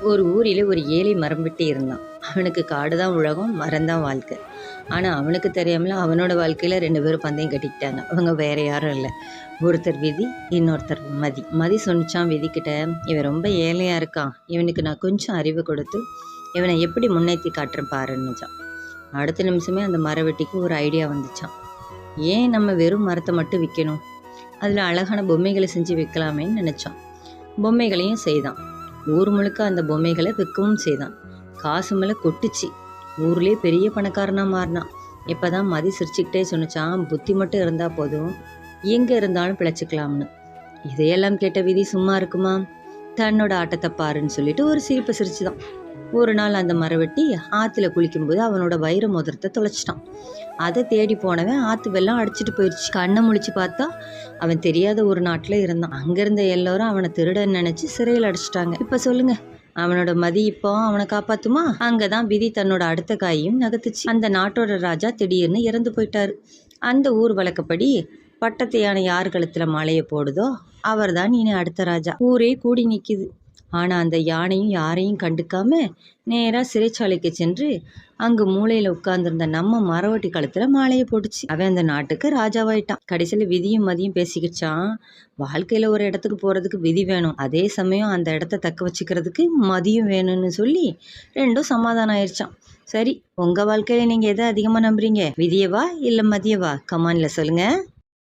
ஒரு ஊரில் ஒரு ஏழை மரம் வெட்டி இருந்தான். அவனுக்கு காடு தான் உலகம், மரம் தான் வாழ்க்கை. ஆனால் அவனுக்கு தெரியாமல அவனோட வாழ்க்கையில் 2 பேரும் பந்தயம் கட்டிக்கிட்டாங்க. அவங்க வேற யாரும் இல்லை. ஒருத்தர் விதி, இன்னொருத்தர் மதி. மதி சொன்னிச்சான் விதிக்கிட்ட, இவன் ரொம்ப ஏழையாக இருக்கான், இவனுக்கு நான் கொஞ்சம் அறிவு கொடுத்து இவனை எப்படி முன்னேற்றி காட்டுறேன் பாருன்னுச்சான். அடுத்த நிமிஷமே அந்த மரவெட்டிக்கு ஒரு ஐடியா வந்துச்சான். ஏன் நம்ம வெறும் மரத்தை மட்டும் விற்கணும், அதில் அழகான பொம்மைகளை செஞ்சு விற்கலாமேன்னு நினச்சான். பொம்மைகளையும் செய்தான். ஊர் முழுக்க அந்த பொம்மைகளை விற்கவும் செய்தான். காசு மேலே கொட்டுச்சு. ஊர்லேயே பெரிய பணக்காரனாக மாறினான். இப்போ தான் மதி சிரிச்சுக்கிட்டே சொன்னிச்சான், புத்தி மட்டும் இருந்தால் போதும், எங்கே இருந்தாலும் பிழைச்சிக்கலாம்னு. இதையெல்லாம் கேட்ட விதி சும்மா இருக்குமா? தன்னோட ஆட்டத்தை பாருன்னு சொல்லிட்டு ஒரு சிரிப்பை சிரிச்சுதான். ஒரு நாள் அந்த மரவெட்டி ஆற்றுல குளிக்கும்போது அவனோட வைர மோதிரத்தை தொலைச்சிட்டான். அதை தேடி போனவன் ஆற்று வெள்ளம் அடிச்சிட்டு போயிடுச்சு. கண்ணை முழிச்சு பார்த்தா அவன் தெரியாத ஒரு நாட்டில் இருந்தான். அங்கேருந்த எல்லோரும் அவனை திருடன்னு நினச்சி சிறையில் அடிச்சிட்டாங்க. இப்போ சொல்லுங்க, அவனோட மதி இப்போ அவனை காப்பாத்துமா? அங்கதான் விதி தன்னோட அடுத்த காயையும் நகர்த்துச்சு. அந்த நாட்டோட ராஜா திடீர்னு இறந்து போயிட்டாரு. அந்த ஊர் வழக்கப்படி பட்டத்து யானை யார் கழுத்துல மாலையை போடுதோ அவர் தான் இனி அடுத்த ராஜா. ஊரே கூடி நிற்கிது. ஆனால் அந்த யானையும் யாரையும் கண்டுக்காம நேராக சிறைச்சாலைக்கு சென்று அங்கு மூளையில் உட்கார்ந்துருந்த நம்ம மரவட்டி கழுத்தில் மாலையை போட்டுச்சு. அவன் அந்த நாட்டுக்கு ராஜாவாயிட்டான். கடைசியில் விதியும் மதியும் பேசிக்கிச்சான், வாழ்க்கையில் ஒரு இடத்துக்கு போகிறதுக்கு விதி வேணும், அதே சமயம் அந்த இடத்த தக்க வச்சுக்கிறதுக்கு மதியம் வேணும்னு சொல்லி ரெண்டும் சமாதானம் ஆயிடுச்சான். சரி, உங்கள் வாழ்க்கையில் நீங்கள் எதை அதிகமாக நம்புறீங்க, விதியவா இல்லை மதியவா? கமானில் சொல்லுங்கள்.